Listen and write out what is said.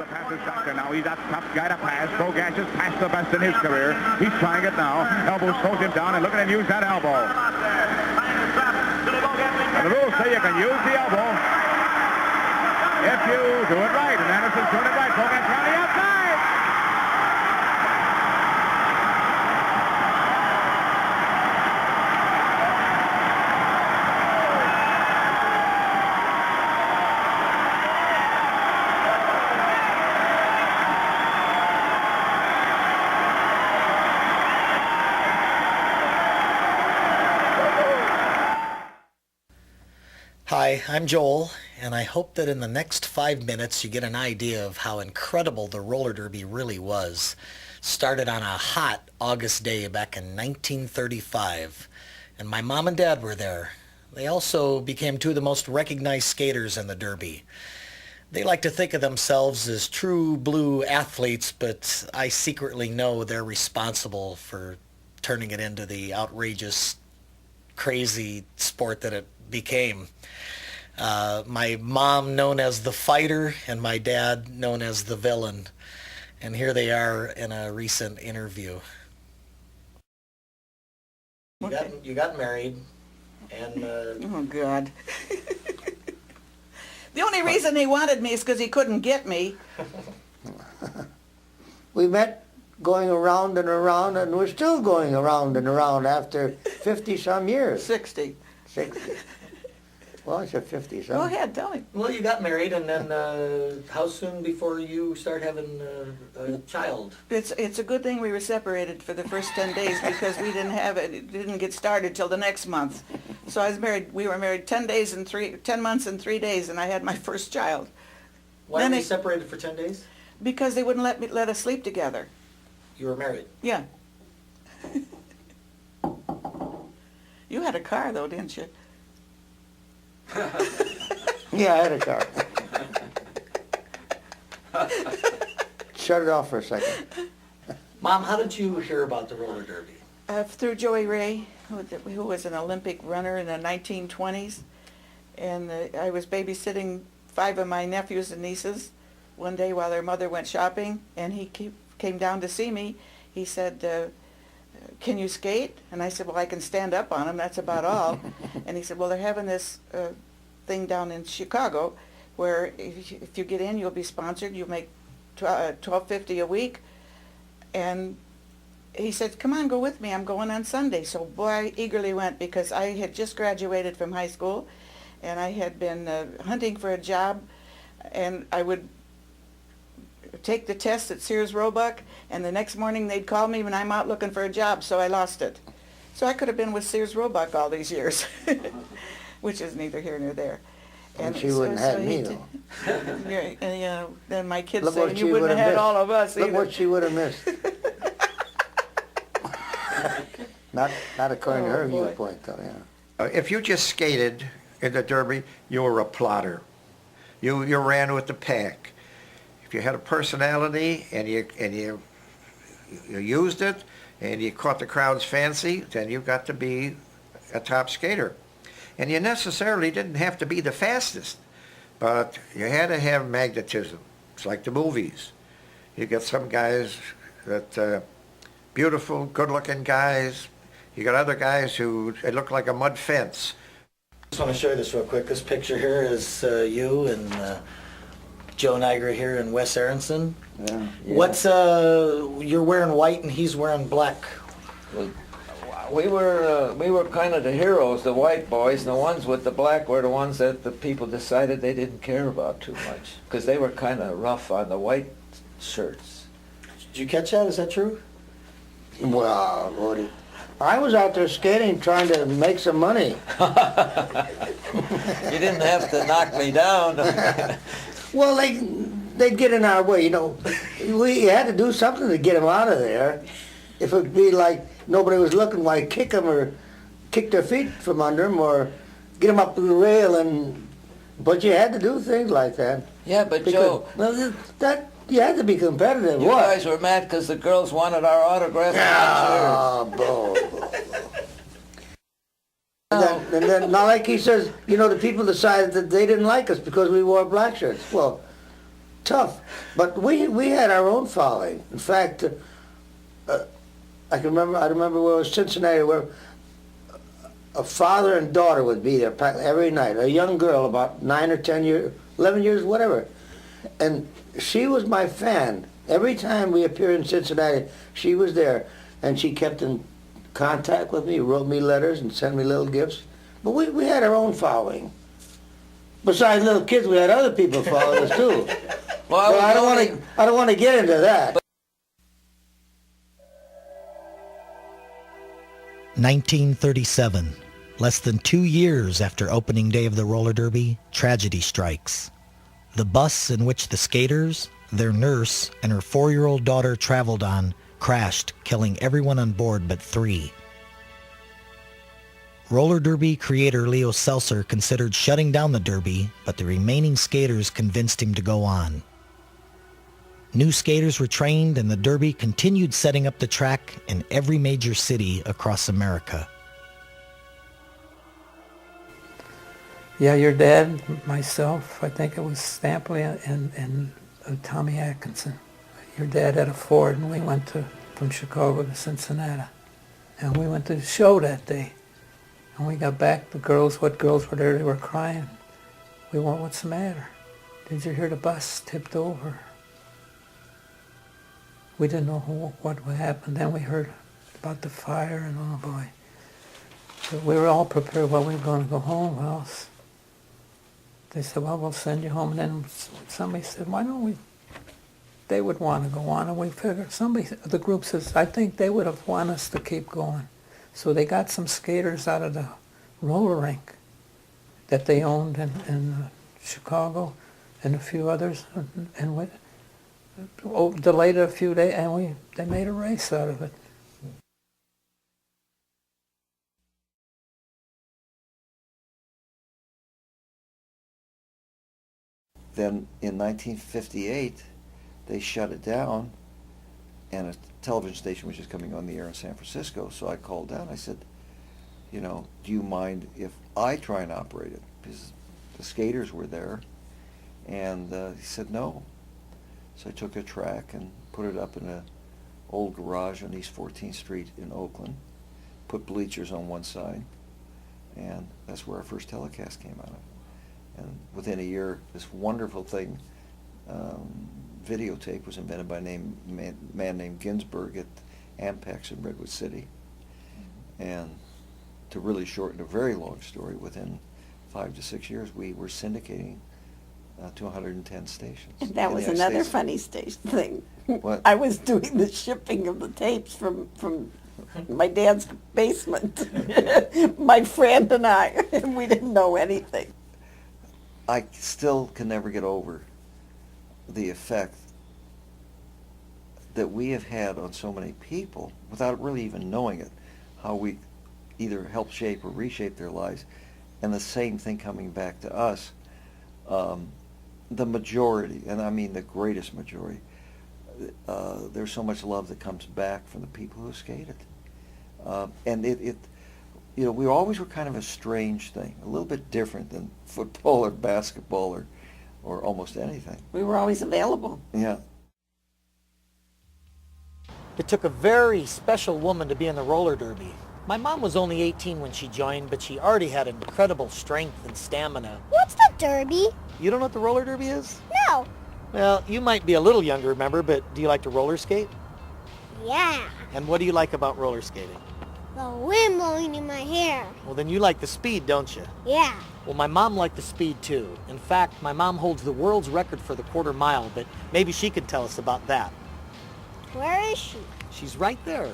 The pass is back there now. He's that tough guy to pass. Bogash has passed the best in his career. He's trying it now. Elbow slows him down, and look at him use that elbow. And the rules say you can use the elbow if you do it right. And Anderson's doing it right. Bogash around the outside. Hi, I'm Joel, and I hope that in the next 5 minutes you get an idea of how incredible the roller derby really was. Started on a hot August day back in 1935, and my mom and dad were there. They also became two of the most recognized skaters in the derby. They like to think of themselves as true blue athletes, but I secretly know they're responsible for turning it into the outrageous, crazy sport that it became. My mom known as the fighter and my dad known as the villain. And here they are in a recent interview. You got married and... Oh, God. The only reason he wanted me is because he couldn't get me. We met going around and around, and we're still going around and around after 50-some years. 60. 60. Well, I said 50-some. Go ahead, tell me. Well, you got married, and then how soon before you start having a child? It's a good thing we were separated for the first 10 days because we didn't have it. It didn't get started till the next month. So I was married. We were married 10 months and 3 days, and I had my first child. Why were you separated for 10 days? Because they wouldn't let us sleep together. You were married? Yeah. You had a car, though, didn't you? Yeah, I had a car. Shut it off for a second. Mom, how did you hear about the roller derby? Through Joey Ray, who was an Olympic runner in the 1920s. And I was babysitting 5 of my nephews and nieces one day while their mother went shopping, and he came down to see me. He said, can you skate? And I said, well, I can stand up on them, that's about all. And he said, well, they're having this thing down in Chicago where if you get in, you'll be sponsored. You'll make $12.50 a week. And he said, come on, go with me. I'm going on Sunday. So, boy, I eagerly went because I had just graduated from high school, and I had been hunting for a job, and I would take the test at Sears Roebuck, and the next morning they'd call me when I'm out looking for a job, so I lost it. So I could have been with Sears Roebuck all these years, which is neither here nor there. And she wouldn't have had me, though. Yeah, and then my kids Look say, what you she wouldn't have had all of us Look either. what she would have missed. Not according to her boy. viewpoint, though, yeah. If you just skated in the derby, you were a plotter. You ran with the pack. If you had a personality and you used it and you caught the crowd's fancy, then you got to be a top skater. And you necessarily didn't have to be the fastest, but you had to have magnetism. It's like the movies. You get some guys that beautiful, good-looking guys. You got other guys who they look like a mud fence. I just want to show you this real quick. This picture here is you and Joe Niagara here and Wes Aronson. Yeah. What's you're wearing white and he's wearing black. We were kind of the heroes, the white boys, and the ones with the black were the ones that the people decided they didn't care about too much, because they were kind of rough on the white shirts. Did you catch that? Is that true? Well, Lordy. I was out there skating trying to make some money. You didn't have to knock me down. Well, they'd get in our way, you know. We had to do something to get them out of there. If it'd be like nobody was looking, why kick them or kick their feet from under them or get them up to the rail but you had to do things like that. Yeah, but Because, Joe, well, you had to be competitive. you What? guys were mad because the girls wanted our autograph. Oh, and then, now like he says, you know, the people decided that they didn't like us because we wore black shirts. Well, tough. But we had our own following. In fact, I remember where it was Cincinnati, where a father and daughter would be there practically every night. A young girl, about 9 or 10 years, 11 years, whatever. And she was my fan. Every time we appeared in Cincinnati, she was there. And she kept in contact with me, wrote me letters and sent me little gifts. But we had our own following. Besides little kids, we had other people following us too. Well, But I don't want to get into that. 1937, less than 2 years after opening day of the roller derby, tragedy strikes. The bus in which the skaters, their nurse, and her 4-year-old daughter traveled on crashed, killing everyone on board but 3. Roller derby creator Leo Seltzer considered shutting down the derby, but the remaining skaters convinced him to go on. New skaters were trained, and the derby continued setting up the track in every major city across America. Yeah, your dad, myself, I think it was Stampley and Tommy Atkinson. Your dad had a Ford, and we went from Chicago to Cincinnati. And we went to the show that day. And we got back, what girls were there, they were crying. We went, what's the matter? Did you hear the bus tipped over? We didn't know what would happen. Then we heard about the fire, and oh boy. So we were all prepared, well, we were going to go home. Well, they said, well, we'll send you home. And then somebody said, why don't we? They would want to go on. And we figured, the group says, I think they would have wanted us to keep going. So they got some skaters out of the roller rink that they owned in Chicago and a few others. And we delayed it a few days, and they made a race out of it. Then in 1958, they shut it down, and a television station was just coming on the air in San Francisco. So I called down. I said, you know, do you mind if I try and operate it? Because the skaters were there. And he said no. So I took a track and put it up in an old garage on East 14th Street in Oakland, put bleachers on one side, and that's where our first telecast came out of. And within a year, this wonderful thing, videotape, was invented by a man named Ginsberg at Ampex in Redwood City. And to really shorten a very long story, within 5 to 6 years, we were syndicating to 110 stations. And that was another funny thing. What? I was doing the shipping of the tapes from my dad's basement. My friend and I, we didn't know anything. I still can never get over the effect that we have had on so many people without really even knowing it, how we either help shape or reshape their lives, and the same thing coming back to us. The majority, and I mean the greatest majority, there's so much love that comes back from the people who skated. And it you know, we always were kind of a strange thing, a little bit different than football or basketball or almost anything. We were always available. Yeah. It took a very special woman to be in the roller derby. My mom was only 18 when she joined, but she already had incredible strength and stamina. What's the derby? You don't know what the roller derby is? No. Well, you might be a little younger, remember, but do you like to roller skate? Yeah. And what do you like about roller skating? The wind blowing in my hair. Well, then you like the speed, don't you? Yeah. Well, my mom liked the speed, too. In fact, my mom holds the world's record for the quarter mile, but maybe she could tell us about that. Where is she? She's right there.